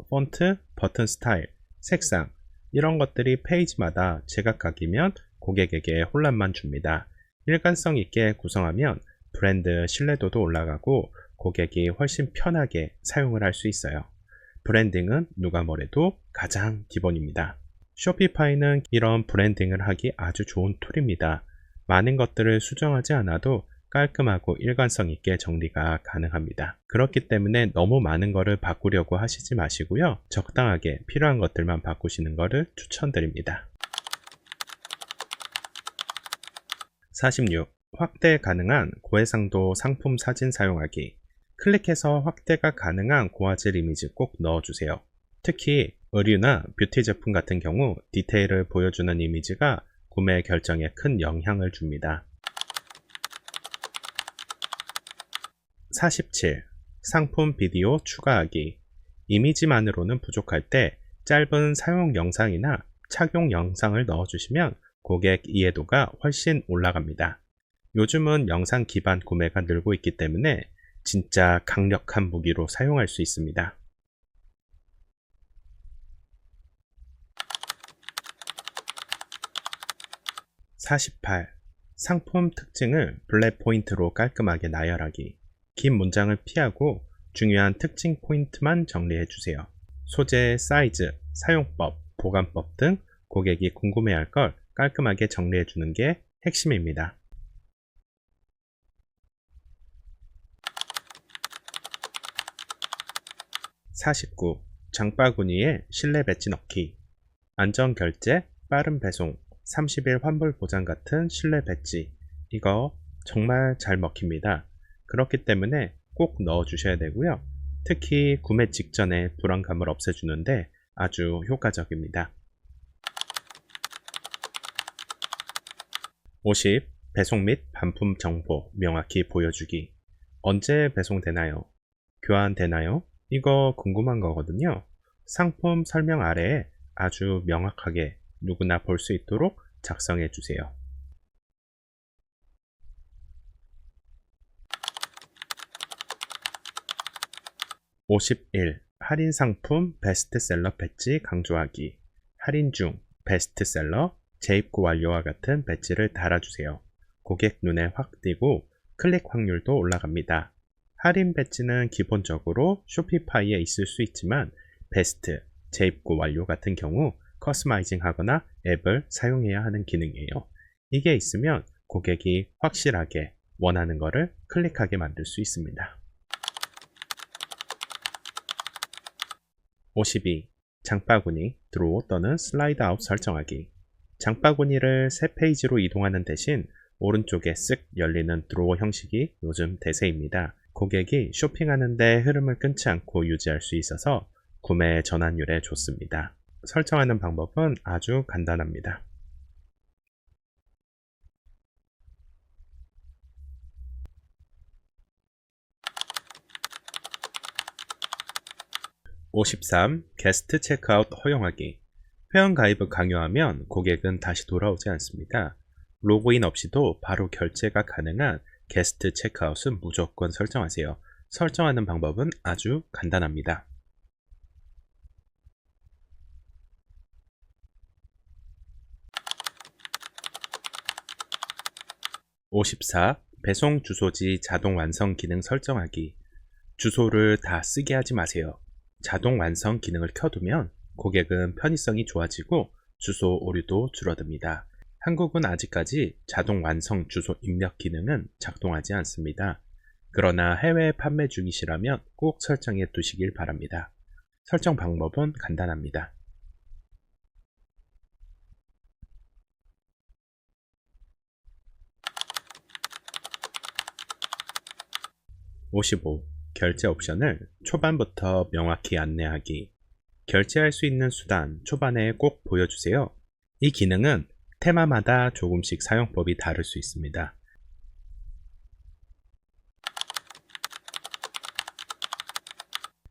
폰트, 버튼 스타일, 색상 이런 것들이 페이지마다 제각각이면 고객에게 혼란만 줍니다. 일관성 있게 구성하면 브랜드 신뢰도도 올라가고 고객이 훨씬 편하게 사용을 할 수 있어요. 브랜딩은 누가 뭐래도 가장 기본입니다. 쇼피파이는 이런 브랜딩을 하기 아주 좋은 툴입니다. 많은 것들을 수정하지 않아도 깔끔하고 일관성 있게 정리가 가능합니다. 그렇기 때문에 너무 많은 것을 바꾸려고 하시지 마시고요. 적당하게 필요한 것들만 바꾸시는 것을 추천드립니다. 46. 확대 가능한 고해상도 상품 사진 사용하기. 클릭해서 확대가 가능한 고화질 이미지 꼭 넣어주세요. 특히 의류나 뷰티 제품 같은 경우 디테일을 보여주는 이미지가 구매 결정에 큰 영향을 줍니다. 47. 상품 비디오 추가하기. 이미지만으로는 부족할 때 짧은 사용 영상이나 착용 영상을 넣어주시면 고객 이해도가 훨씬 올라갑니다. 요즘은 영상 기반 구매가 늘고 있기 때문에 진짜 강력한 무기로 사용할 수 있습니다. 48. 상품 특징을 블랙 포인트로 깔끔하게 나열하기. 긴 문장을 피하고 중요한 특징 포인트만 정리해 주세요. 소재, 사이즈, 사용법, 보관법 등 고객이 궁금해할 걸 깔끔하게 정리해 주는 게 핵심입니다. 49. 장바구니에 실내 배지 넣기. 안전 결제, 빠른 배송, 30일 환불 보장 같은 실내 배지. 이거 정말 잘 먹힙니다. 그렇기 때문에 꼭 넣어 주셔야 되고요. 특히 구매 직전에 불안감을 없애주는데 아주 효과적입니다. 50. 배송 및 반품 정보 명확히 보여주기. 언제 배송되나요? 교환되나요? 이거 궁금한 거거든요. 상품 설명 아래에 아주 명확하게 누구나 볼 수 있도록 작성해 주세요. 51. 할인 상품 베스트셀러 배지 강조하기. 할인 중 베스트셀러, 재입고 완료와 같은 배지를 달아주세요. 고객 눈에 확 띄고 클릭 확률도 올라갑니다. 할인 배지는 기본적으로 쇼피파이에 있을 수 있지만 베스트, 재입고 완료 같은 경우 커스터마이징 하거나 앱을 사용해야 하는 기능이에요. 이게 있으면 고객이 확실하게 원하는 것을 클릭하게 만들 수 있습니다. 52. 장바구니, 드로우 또는 슬라이드 아웃 설정하기. 장바구니를 새 페이지로 이동하는 대신 오른쪽에 쓱 열리는 드로우 형식이 요즘 대세입니다. 고객이 쇼핑하는데 흐름을 끊지 않고 유지할 수 있어서 구매 전환율에 좋습니다. 설정하는 방법은 아주 간단합니다. 53. 게스트 체크아웃 허용하기. 회원 가입을 강요하면 고객은 다시 돌아오지 않습니다. 로그인 없이도 바로 결제가 가능한 게스트 체크아웃은 무조건 설정하세요. 설정하는 방법은 아주 간단합니다. 54. 배송 주소지 자동 완성 기능 설정하기. 주소를 다 쓰게 하지 마세요. 자동 완성 기능을 켜두면 고객은 편의성이 좋아지고 주소 오류도 줄어듭니다. 한국은 아직까지 자동 완성 주소 입력 기능은 작동하지 않습니다. 그러나 해외 판매 중이시라면 꼭 설정해 두시길 바랍니다. 설정 방법은 간단합니다. 55. 결제 옵션을 초반부터 명확히 안내하기. 결제할 수 있는 수단 초반에 꼭 보여주세요. 이 기능은 테마마다 조금씩 사용법이 다를 수 있습니다.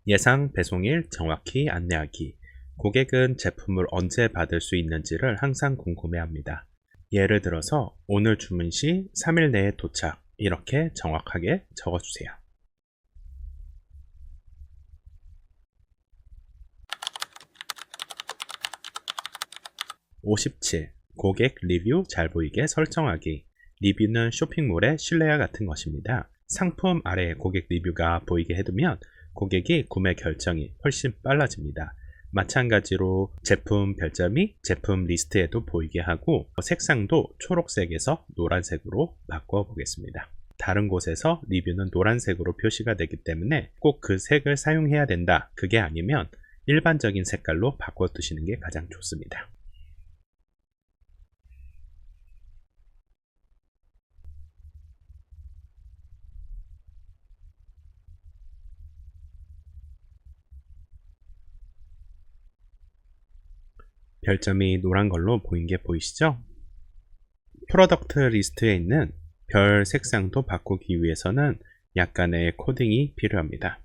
예상 배송일 정확히 안내하기. 고객은 제품을 언제 받을 수 있는지를 항상 궁금해합니다. 예를 들어서 오늘 주문 시 3일 내에 도착 이렇게 정확하게 적어주세요. 57. 고객 리뷰 잘 보이게 설정하기. 리뷰는 쇼핑몰의 신뢰와 같은 것입니다. 상품 아래에 고객 리뷰가 보이게 해두면 고객이 구매 결정이 훨씬 빨라집니다. 마찬가지로 제품 별점이 제품 리스트에도 보이게 하고 색상도 초록색에서 노란색으로 바꿔 보겠습니다. 다른 곳에서 리뷰는 노란색으로 표시가 되기 때문에 꼭 그 색을 사용해야 된다. 그게 아니면 일반적인 색깔로 바꿔 두시는 게 가장 좋습니다. 별점이 노란 걸로 보인 게 보이시죠? 프로덕트 리스트에 있는 별 색상도 바꾸기 위해서는 약간의 코딩이 필요합니다.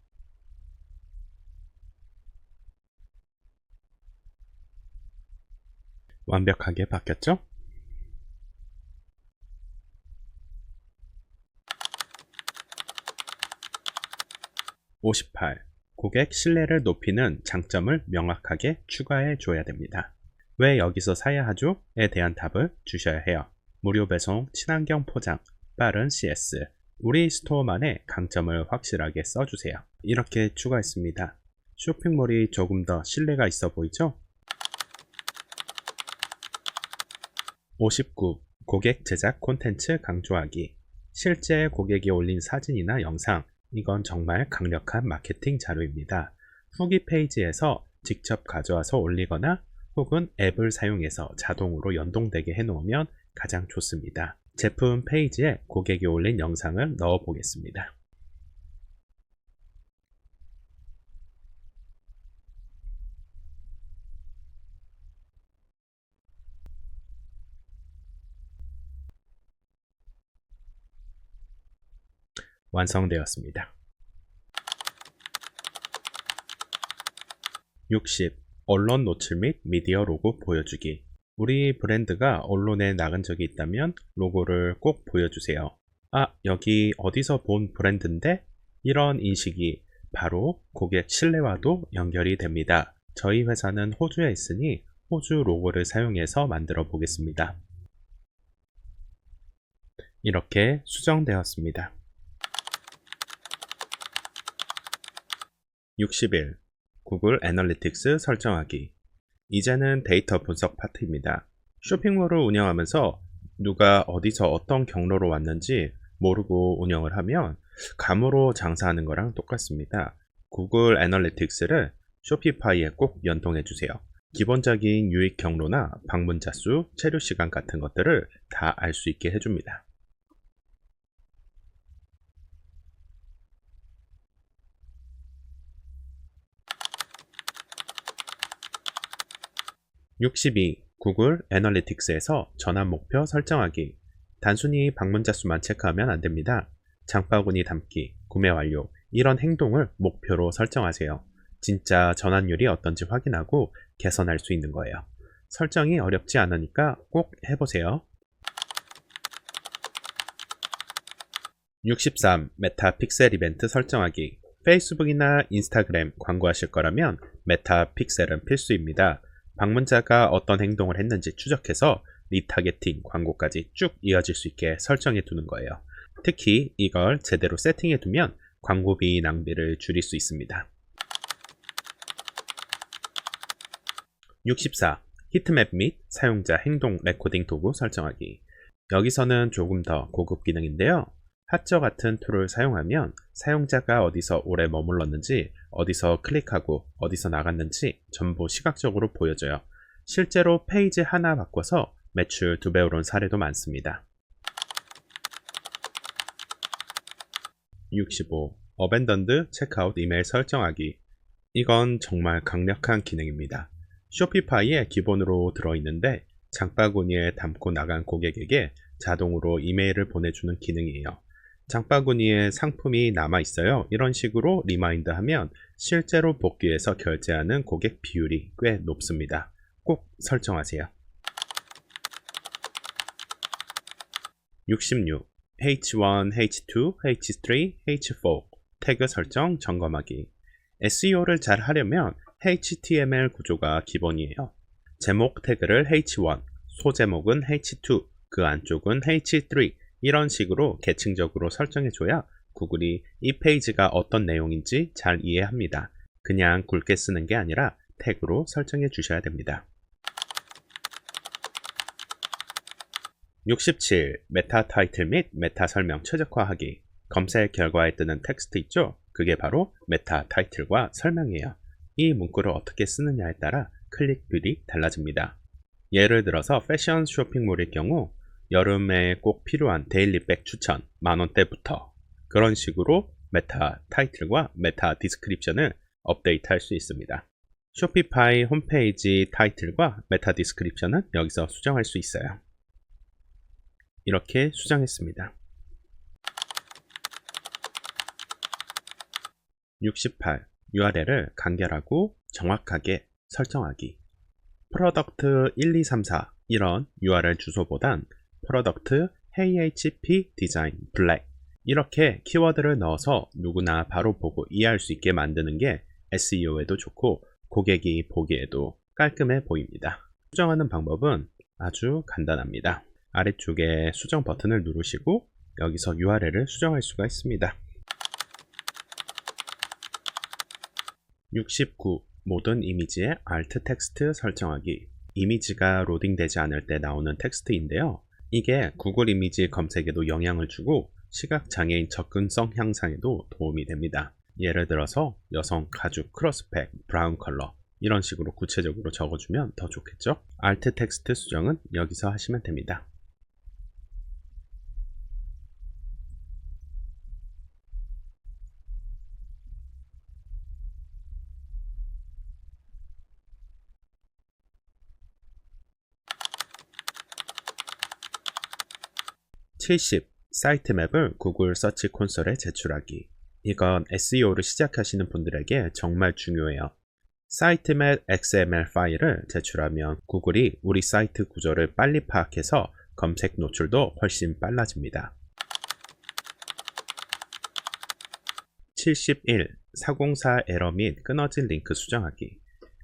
완벽하게 바뀌었죠? 58. 고객 신뢰를 높이는 장점을 명확하게 추가해 줘야 됩니다. 왜 여기서 사야 하죠? 에 대한 답을 주셔야 해요. 무료 배송, 친환경 포장, 빠른 CS, 우리 스토어만의 강점을 확실하게 써주세요. 이렇게 추가했습니다. 쇼핑몰이 조금 더 신뢰가 있어 보이죠? 59. 고객 제작 콘텐츠 강조하기. 실제 고객이 올린 사진이나 영상, 이건 정말 강력한 마케팅 자료입니다. 후기 페이지에서 직접 가져와서 올리거나 혹은 앱을 사용해서 자동으로 연동되게 해놓으면 가장 좋습니다. 제품 페이지에 고객이 올린 영상을 넣어 보겠습니다. 완성되었습니다. 60. 언론 노출 및 미디어 로고 보여주기. 우리 브랜드가 언론에 나간 적이 있다면 로고를 꼭 보여주세요. 아, 여기 어디서 본 브랜드인데? 이런 인식이 바로 고객 신뢰와도 연결이 됩니다. 저희 회사는 호주에 있으니 호주 로고를 사용해서 만들어 보겠습니다. 이렇게 수정되었습니다. 61. 구글 애널리틱스 설정하기. 이제는 데이터 분석 파트입니다. 쇼핑몰을 운영하면서 누가 어디서 어떤 경로로 왔는지 모르고 운영을 하면 감으로 장사하는 거랑 똑같습니다. 구글 애널리틱스를 쇼피파이에 꼭 연동해 주세요. 기본적인 유입 경로나 방문자 수, 체류 시간 같은 것들을 다 알 수 있게 해줍니다. 62. 구글 애널리틱스에서 전환 목표 설정하기. 단순히 방문자 수만 체크하면 안 됩니다. 장바구니 담기, 구매 완료, 이런 행동을 목표로 설정하세요. 진짜 전환율이 어떤지 확인하고 개선할 수 있는 거예요. 설정이 어렵지 않으니까 꼭 해보세요. 63. 메타 픽셀 이벤트 설정하기. 페이스북이나 인스타그램 광고하실 거라면 메타 픽셀은 필수입니다. 방문자가 어떤 행동을 했는지 추적해서 리타게팅 광고까지 쭉 이어질 수 있게 설정해 두는 거예요. 특히 이걸 제대로 세팅해 두면 광고비 낭비를 줄일 수 있습니다. 64. 히트맵 및 사용자 행동 레코딩 도구 설정하기. 여기서는 조금 더 고급 기능인데요. 핫저 같은 툴을 사용하면 사용자가 어디서 오래 머물렀는지, 어디서 클릭하고 어디서 나갔는지 전부 시각적으로 보여줘요. 실제로 페이지 하나 바꿔서 매출 2배 오른 사례도 많습니다. 65. 어벤던드 체크아웃 이메일 설정하기. 이건 정말 강력한 기능입니다. 쇼피파이에 기본으로 들어있는데 장바구니에 담고 나간 고객에게 자동으로 이메일을 보내주는 기능이에요. 장바구니에 상품이 남아있어요. 이런 식으로 리마인드 하면 실제로 복귀해서 결제하는 고객 비율이 꽤 높습니다. 꼭 설정하세요. 66. H1, H2, H3, H4 태그 설정 점검하기. SEO를 잘 하려면 HTML 구조가 기본이에요. 제목 태그를 h1, 소제목은 h2, 그 안쪽은 h3 이런 식으로 계층적으로 설정해줘야 구글이 이 페이지가 어떤 내용인지 잘 이해합니다. 그냥 굵게 쓰는 게 아니라 태그로 설정해 주셔야 됩니다. 67. 메타 타이틀 및 메타 설명 최적화하기. 검색 결과에 뜨는 텍스트 있죠? 그게 바로 메타 타이틀과 설명이에요. 이 문구를 어떻게 쓰느냐에 따라 클릭률이 달라집니다. 예를 들어서 패션 쇼핑몰일 경우 여름에 꼭 필요한 데일리백 추천 만원대부터 그런 식으로 메타 타이틀과 메타 디스크립션을 업데이트 할 수 있습니다. 쇼피파이 홈페이지 타이틀과 메타 디스크립션은 여기서 수정할 수 있어요. 이렇게 수정했습니다. 68. URL을 간결하고 정확하게 설정하기. 프로덕트 1234 이런 URL 주소보단 프로덕트 HTTP 디자인 블랙 이렇게 키워드를 넣어서 누구나 바로 보고 이해할 수 있게 만드는 게 SEO에도 좋고 고객이 보기에도 깔끔해 보입니다. 수정하는 방법은 아주 간단합니다. 아래쪽에 수정 버튼을 누르시고 여기서 URL을 수정할 수가 있습니다. 69. 모든 이미지의 Alt 텍스트 설정하기. 이미지가 로딩되지 않을 때 나오는 텍스트인데요. 이게 구글 이미지 검색에도 영향을 주고 시각장애인 접근성 향상에도 도움이 됩니다. 예를 들어서 여성, 가죽, 크로스백, 브라운 컬러 이런 식으로 구체적으로 적어주면 더 좋겠죠? Alt 텍스트 수정은 여기서 하시면 됩니다. 70. 사이트맵을 구글 서치 콘솔에 제출하기. 이건 SEO를 시작하시는 분들에게 정말 중요해요. 사이트맵 XML 파일을 제출하면 구글이 우리 사이트 구조를 빨리 파악해서 검색 노출도 훨씬 빨라집니다. 71. 404 에러 및 끊어진 링크 수정하기.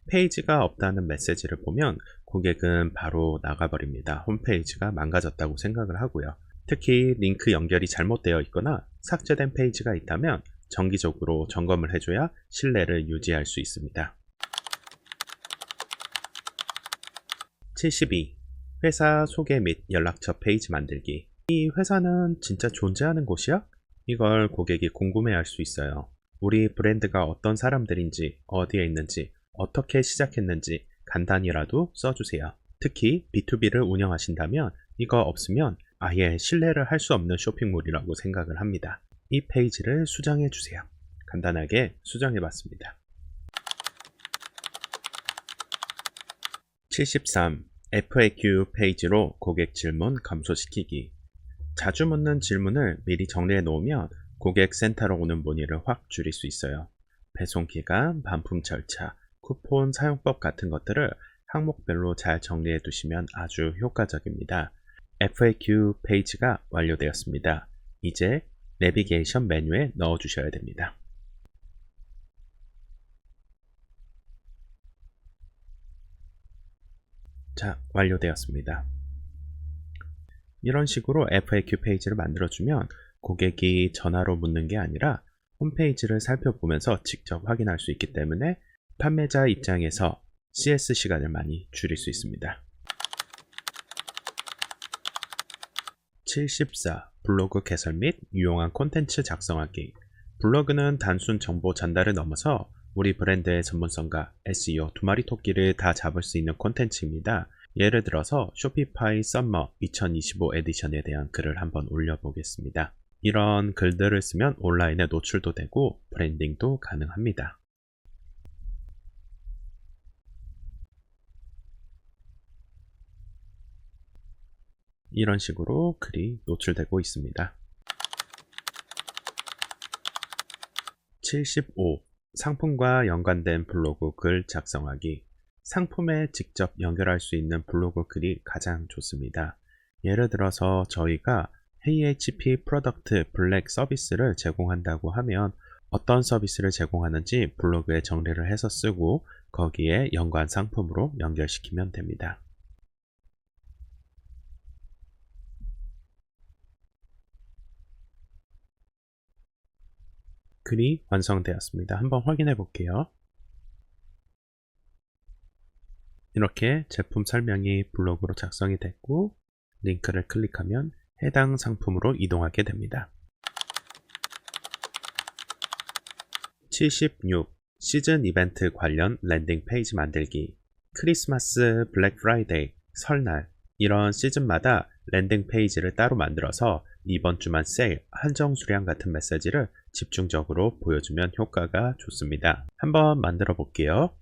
페이지가 없다는 메시지를 보면 고객은 바로 나가버립니다. 홈페이지가 망가졌다고 생각을 하고요. 특히 링크 연결이 잘못되어 있거나 삭제된 페이지가 있다면 정기적으로 점검을 해줘야 신뢰를 유지할 수 있습니다. 72. 회사 소개 및 연락처 페이지 만들기. 이 회사는 진짜 존재하는 곳이야? 이걸 고객이 궁금해할 수 있어요. 우리 브랜드가 어떤 사람들인지, 어디에 있는지, 어떻게 시작했는지 간단히라도 써주세요. 특히 B2B를 운영하신다면 이거 없으면 아예 신뢰를 할 수 없는 쇼핑몰이라고 생각을 합니다. 이 페이지를 수정해 주세요. 간단하게 수정해 봤습니다. 73. FAQ 페이지로 고객 질문 감소시키기. 자주 묻는 질문을 미리 정리해 놓으면 고객 센터로 오는 문의를 확 줄일 수 있어요. 배송기간, 반품 절차, 쿠폰 사용법 같은 것들을 항목별로 잘 정리해 두시면 아주 효과적입니다. FAQ 페이지가 완료되었습니다. 이제 내비게이션 메뉴에 넣어 주셔야 됩니다. 자, 완료되었습니다. 이런 식으로 FAQ 페이지를 만들어주면 고객이 전화로 묻는 게 아니라 홈페이지를 살펴보면서 직접 확인할 수 있기 때문에 판매자 입장에서 CS 시간을 많이 줄일 수 있습니다. 74. 블로그 개설 및 유용한 콘텐츠 작성하기. 블로그는 단순 정보 전달을 넘어서 우리 브랜드의 전문성과 SEO 두 마리 토끼를 다 잡을 수 있는 콘텐츠입니다. 예를 들어서 쇼피파이 썸머 2025 에디션에 대한 글을 한번 올려보겠습니다. 이런 글들을 쓰면 온라인에 노출도 되고 브랜딩도 가능합니다. 이런 식으로 글이 노출되고 있습니다. 75. 상품과 연관된 블로그 글 작성하기. 상품에 직접 연결할 수 있는 블로그 글이 가장 좋습니다. 예를 들어서 저희가 HTTP 프로덕트 블랙 서비스를 제공한다고 하면 어떤 서비스를 제공하는지 블로그에 정리를 해서 쓰고 거기에 연관 상품으로 연결시키면 됩니다. 글이 완성되었습니다. 한번 확인해 볼게요. 이렇게 제품 설명이 블로그로 작성이 됐고 링크를 클릭하면 해당 상품으로 이동하게 됩니다. 76. 시즌 이벤트 관련 랜딩 페이지 만들기. 크리스마스, 블랙 프라이데이, 설날 이런 시즌마다 랜딩 페이지를 따로 만들어서 이번 주만 세일, 한정 수량 같은 메시지를 집중적으로 보여주면 효과가 좋습니다. 한번 만들어 볼게요.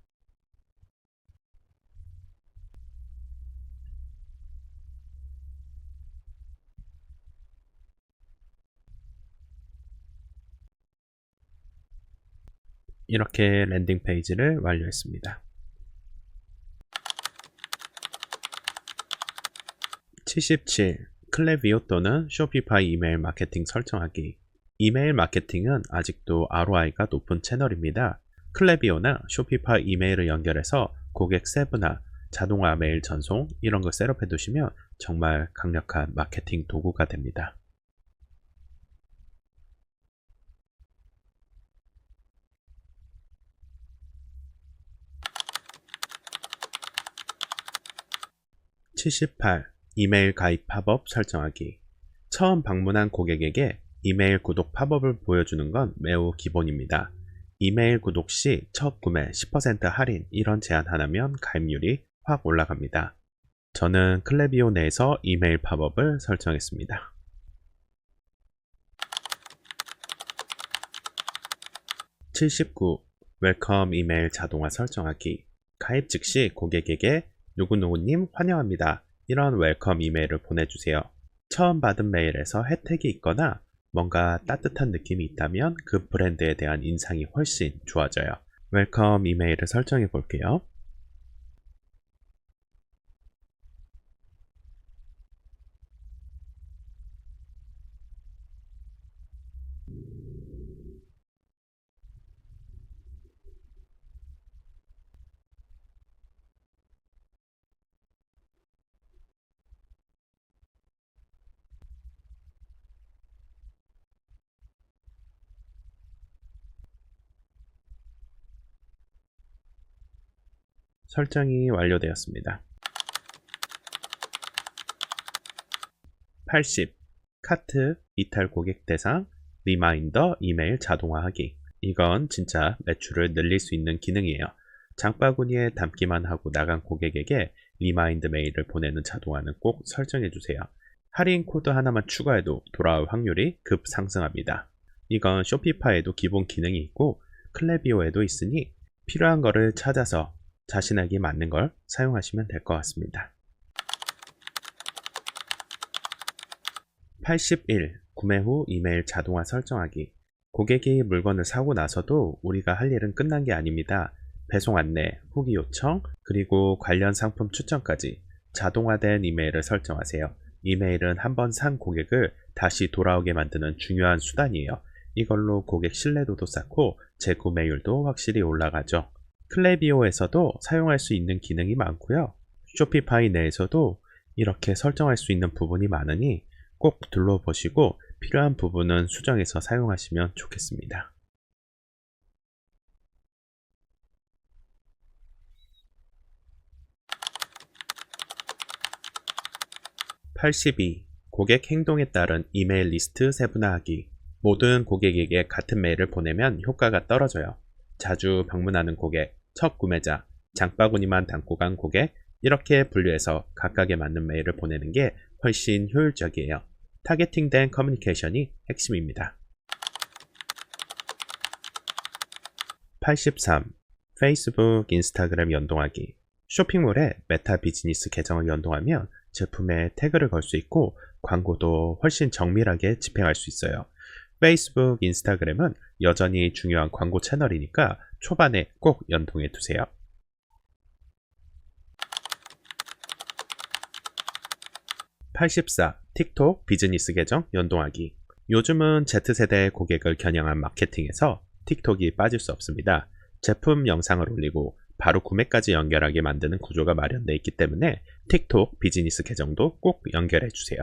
이렇게 랜딩 페이지를 완료했습니다. 77. 클레비오 또는 쇼피파이 이메일 마케팅 설정하기. 이메일 마케팅은 아직도 ROI가 높은 채널입니다. 클레비오나 쇼피파이 이메일을 연결해서 고객 세부나 자동화 메일 전송 이런 거 셋업해 두시면 정말 강력한 마케팅 도구가 됩니다. 78. 이메일 가입 팝업 설정하기. 처음 방문한 고객에게 이메일 구독 팝업을 보여주는 건 매우 기본입니다. 이메일 구독 시 첫 구매 10% 할인 이런 제한 하나면 가입률이 확 올라갑니다. 저는 클레비오 내에서 이메일 팝업을 설정했습니다. 79. 웰컴 이메일 자동화 설정하기. 가입 즉시 고객에게 누구누구님 환영합니다. 이런 웰컴 이메일을 보내주세요. 처음 받은 메일에서 혜택이 있거나 뭔가 따뜻한 느낌이 있다면 그 브랜드에 대한 인상이 훨씬 좋아져요. 웰컴 이메일을 설정해 볼게요. 설정이 완료되었습니다. 80. 카트, 이탈 고객 대상, 리마인더 이메일 자동화하기. 이건 진짜 매출을 늘릴 수 있는 기능이에요. 장바구니에 담기만 하고 나간 고객에게 리마인드 메일을 보내는 자동화는 꼭 설정해 주세요. 할인 코드 하나만 추가해도 돌아올 확률이 급 상승합니다. 이건 쇼피파이에도 기본 기능이 있고 클레비오에도 있으니 필요한 거를 찾아서 자신에게 맞는 걸 사용하시면 될 것 같습니다. 81. 구매 후 이메일 자동화 설정하기. 고객이 물건을 사고 나서도 우리가 할 일은 끝난 게 아닙니다. 배송 안내, 후기 요청, 그리고 관련 상품 추천까지 자동화된 이메일을 설정하세요. 이메일은 한번 산 고객을 다시 돌아오게 만드는 중요한 수단이에요. 이걸로 고객 신뢰도도 쌓고 재구매율도 확실히 올라가죠. 클레비오에서도 사용할 수 있는 기능이 많고요. 쇼피파이 내에서도 이렇게 설정할 수 있는 부분이 많으니 꼭 둘러보시고 필요한 부분은 수정해서 사용하시면 좋겠습니다. 82. 고객 행동에 따른 이메일 리스트 세분화하기. 모든 고객에게 같은 메일을 보내면 효과가 떨어져요. 자주 방문하는 고객, 첫 구매자, 장바구니만 담고 간 고객 이렇게 분류해서 각각에 맞는 메일을 보내는 게 훨씬 효율적이에요. 타겟팅된 커뮤니케이션이 핵심입니다. 83. 페이스북, 인스타그램 연동하기. 쇼핑몰에 메타 비즈니스 계정을 연동하면 제품에 태그를 걸 수 있고 광고도 훨씬 정밀하게 집행할 수 있어요. 페이스북, 인스타그램은 여전히 중요한 광고 채널이니까 초반에 꼭 연동해 두세요. 84. 틱톡 비즈니스 계정 연동하기. 요즘은 Z세대 고객을 겨냥한 마케팅에서 틱톡이 빠질 수 없습니다. 제품 영상을 올리고 바로 구매까지 연결하게 만드는 구조가 마련되어 있기 때문에 틱톡 비즈니스 계정도 꼭 연결해 주세요.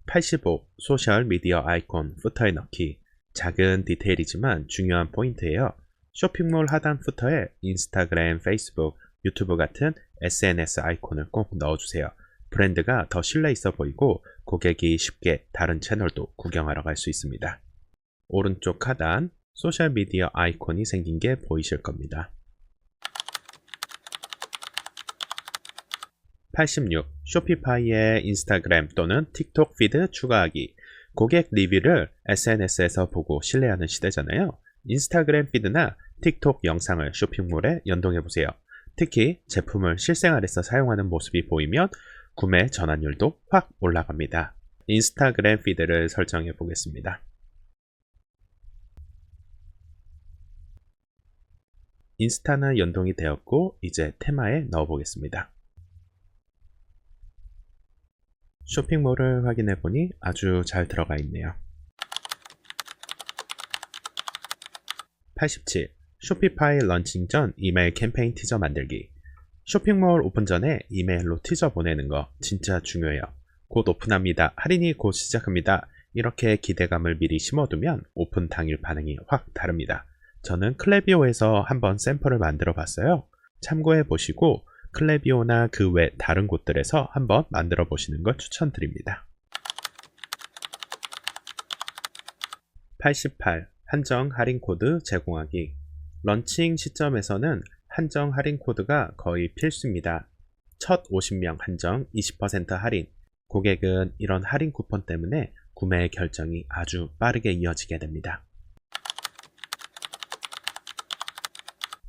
(85) 소셜 미디어 아이콘 후터에 넣기. 작은 디테일이지만 중요한 포인트예요. 쇼핑몰 하단 후터에 인스타그램, 페이스북, 유튜브 같은 SNS 아이콘을 꼭 넣어주세요. 브랜드가 더 신뢰 있어 보이고 고객이 쉽게 다른 채널도 구경하러 갈 수 있습니다. 오른쪽 하단 소셜미디어 아이콘이 생긴 게 보이실 겁니다. 86. 쇼피파이의 인스타그램 또는 틱톡 피드 추가하기. 고객 리뷰를 SNS에서 보고 신뢰하는 시대잖아요. 인스타그램 피드나 틱톡 영상을 쇼핑몰에 연동해보세요. 특히 제품을 실생활에서 사용하는 모습이 보이면 구매 전환율도 확 올라갑니다. 인스타그램 피드를 설정해 보겠습니다. 인스타는 연동이 되었고 이제 테마에 넣어 보겠습니다. 쇼핑몰을 확인해 보니 아주 잘 들어가 있네요. 87. 쇼피파이 런칭 전 이메일 캠페인 티저 만들기. 쇼핑몰 오픈 전에 이메일로 티저 보내는 거 진짜 중요해요. 곧 오픈합니다. 할인이 곧 시작합니다. 이렇게 기대감을 미리 심어두면 오픈 당일 반응이 확 다릅니다. 저는 클레비오에서 한번 샘플을 만들어 봤어요. 참고해 보시고 클레비오나 그 외 다른 곳들에서 한번 만들어 보시는 걸 추천드립니다. 88. 한정 할인 코드 제공하기. 런칭 시점에서는 한정 할인 코드가 거의 필수입니다. 첫 50명 한정 20% 할인. 고객은 이런 할인 쿠폰 때문에 구매 결정이 아주 빠르게 이어지게 됩니다.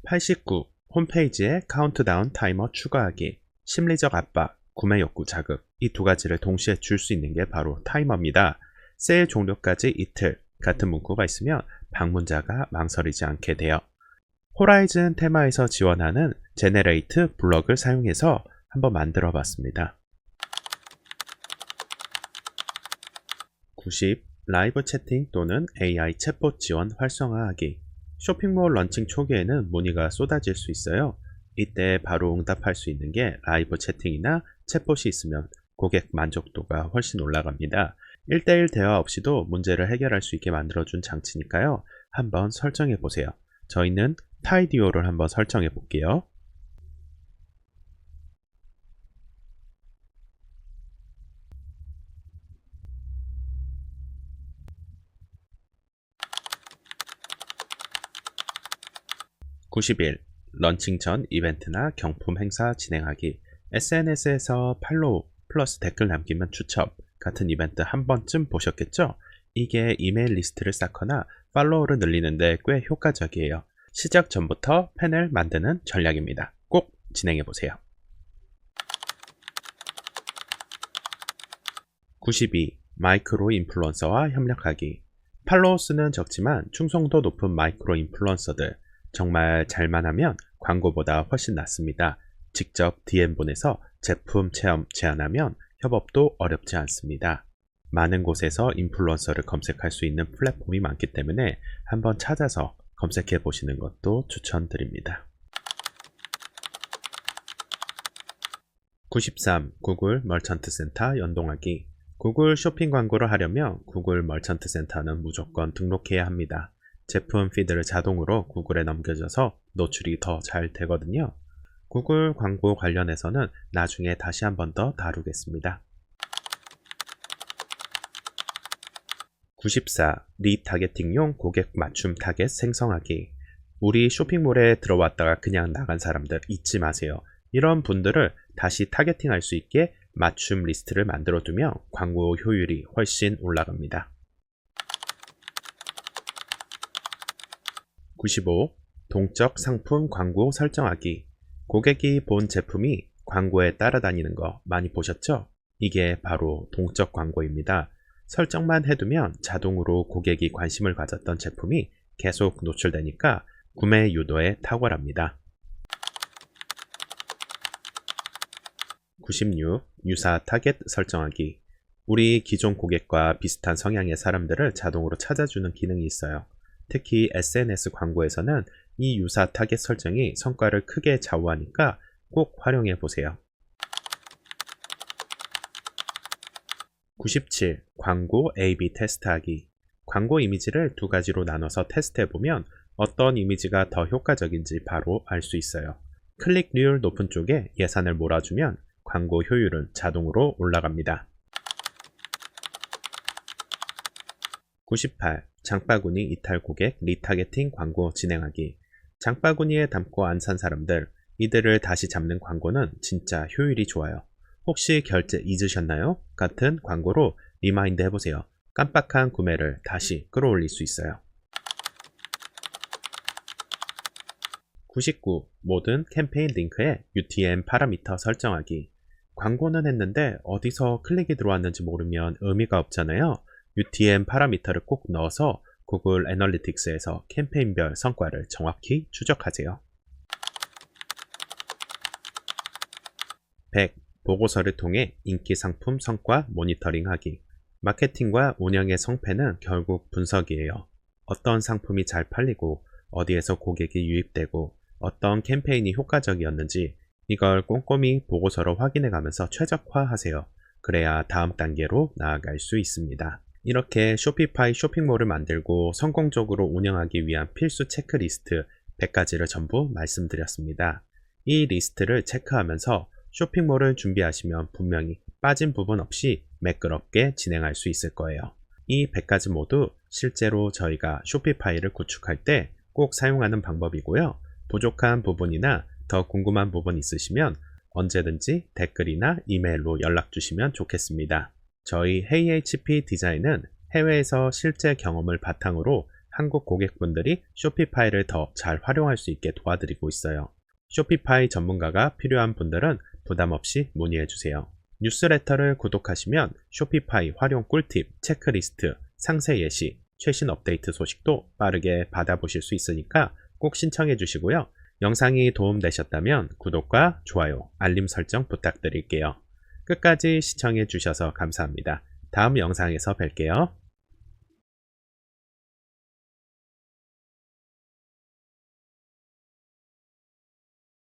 89. 홈페이지에 카운트다운 타이머 추가하기. 심리적 압박, 구매 욕구 자극, 이 두 가지를 동시에 줄 수 있는 게 바로 타이머입니다. 세일 종료까지 이틀 같은 문구가 있으면 방문자가 망설이지 않게 돼요. 호라이즌 테마에서 지원하는 제네레이트 블럭을 사용해서 한번 만들어 봤습니다. 90. 라이브 채팅 또는 AI 챗봇 지원 활성화하기. 쇼핑몰 런칭 초기에는 문의가 쏟아질 수 있어요. 이때 바로 응답할 수 있는 게 라이브 채팅이나 챗봇이 있으면 고객 만족도가 훨씬 올라갑니다. 1대1 대화 없이도 문제를 해결할 수 있게 만들어준 장치니까요. 한번 설정해 보세요. 저희는 타이디오를 한번 설정해 볼게요. (91) 런칭 전 이벤트나 경품 행사 진행하기. SNS에서 팔로우 플러스 댓글 남기면 추첨 같은 이벤트 한 번쯤 보셨겠죠? 이게 이메일 리스트를 쌓거나 팔로워를 늘리는데 꽤 효과적이에요. 시작 전부터 팬을 만드는 전략입니다. 꼭 진행해보세요. 92. 마이크로 인플루언서와 협력하기. 팔로워 수는 적지만 충성도 높은 마이크로 인플루언서들. 정말 잘만 하면 광고보다 훨씬 낫습니다. 직접 DM 보내서 제품 체험 제안하면 협업도 어렵지 않습니다. 많은 곳에서 인플루언서를 검색할 수 있는 플랫폼이 많기 때문에 한번 찾아서 검색해 보시는 것도 추천드립니다. 93. 구글 머천트 센터 연동하기. 구글 쇼핑 광고를 하려면 구글 머천트 센터는 무조건 등록해야 합니다. 제품 피드를 자동으로 구글에 넘겨줘서 노출이 더 잘 되거든요. 구글 광고 관련해서는 나중에 다시 한 번 더 다루겠습니다. 94. 리타겟팅용 고객 맞춤 타겟 생성하기. 우리 쇼핑몰에 들어왔다가 그냥 나간 사람들 잊지 마세요. 이런 분들을 다시 타겟팅할 수 있게 맞춤 리스트를 만들어 두면 광고 효율이 훨씬 올라갑니다. 95. 동적 상품 광고 설정하기. 고객이 본 제품이 광고에 따라다니는 거 많이 보셨죠? 이게 바로 동적 광고입니다. 설정만 해두면 자동으로 고객이 관심을 가졌던 제품이 계속 노출되니까 구매 유도에 탁월합니다. 96. 유사 타겟 설정하기. 우리 기존 고객과 비슷한 성향의 사람들을 자동으로 찾아주는 기능이 있어요. 특히 SNS 광고에서는 이 유사 타겟 설정이 성과를 크게 좌우하니까 꼭 활용해 보세요. 97. 광고 A/B 테스트하기. 광고 이미지를 두 가지로 나눠서 테스트해보면 어떤 이미지가 더 효과적인지 바로 알 수 있어요. 클릭률 높은 쪽에 예산을 몰아주면 광고 효율은 자동으로 올라갑니다. 98. 장바구니 이탈 고객 리타게팅 광고 진행하기. 장바구니에 담고 안 산 사람들, 이들을 다시 잡는 광고는 진짜 효율이 좋아요. 혹시 결제 잊으셨나요? 같은 광고로 리마인드 해보세요. 깜빡한 구매를 다시 끌어올릴 수 있어요. 99. 모든 캠페인 링크에 UTM 파라미터 설정하기. 광고는 했는데 어디서 클릭이 들어왔는지 모르면 의미가 없잖아요. UTM 파라미터를 꼭 넣어서 구글 애널리틱스에서 캠페인별 성과를 정확히 추적하세요. 100. 보고서를 통해 인기 상품 성과 모니터링하기. 마케팅과 운영의 성패는 결국 분석이에요. 어떤 상품이 잘 팔리고 어디에서 고객이 유입되고 어떤 캠페인이 효과적이었는지 이걸 꼼꼼히 보고서로 확인해 가면서 최적화하세요. 그래야 다음 단계로 나아갈 수 있습니다. 이렇게 쇼피파이 쇼핑몰을 만들고 성공적으로 운영하기 위한 필수 체크리스트 100가지를 전부 말씀드렸습니다. 이 리스트를 체크하면서 쇼핑몰을 준비하시면 분명히 빠진 부분 없이 매끄럽게 진행할 수 있을 거예요. 이 100가지 모두 실제로 저희가 쇼피파이를 구축할 때 꼭 사용하는 방법이고요. 부족한 부분이나 더 궁금한 부분 있으시면 언제든지 댓글이나 이메일로 연락 주시면 좋겠습니다. 저희 HeyHP 디자인은 해외에서 실제 경험을 바탕으로 한국 고객분들이 쇼피파이를 더 잘 활용할 수 있게 도와드리고 있어요. 쇼피파이 전문가가 필요한 분들은 부담 없이 문의해 주세요. 뉴스레터를 구독하시면 쇼피파이 활용 꿀팁, 체크리스트, 상세 예시, 최신 업데이트 소식도 빠르게 받아보실 수 있으니까 꼭 신청해 주시고요. 영상이 도움되셨다면 구독과 좋아요, 알림 설정 부탁드릴게요. 끝까지 시청해 주셔서 감사합니다. 다음 영상에서 뵐게요.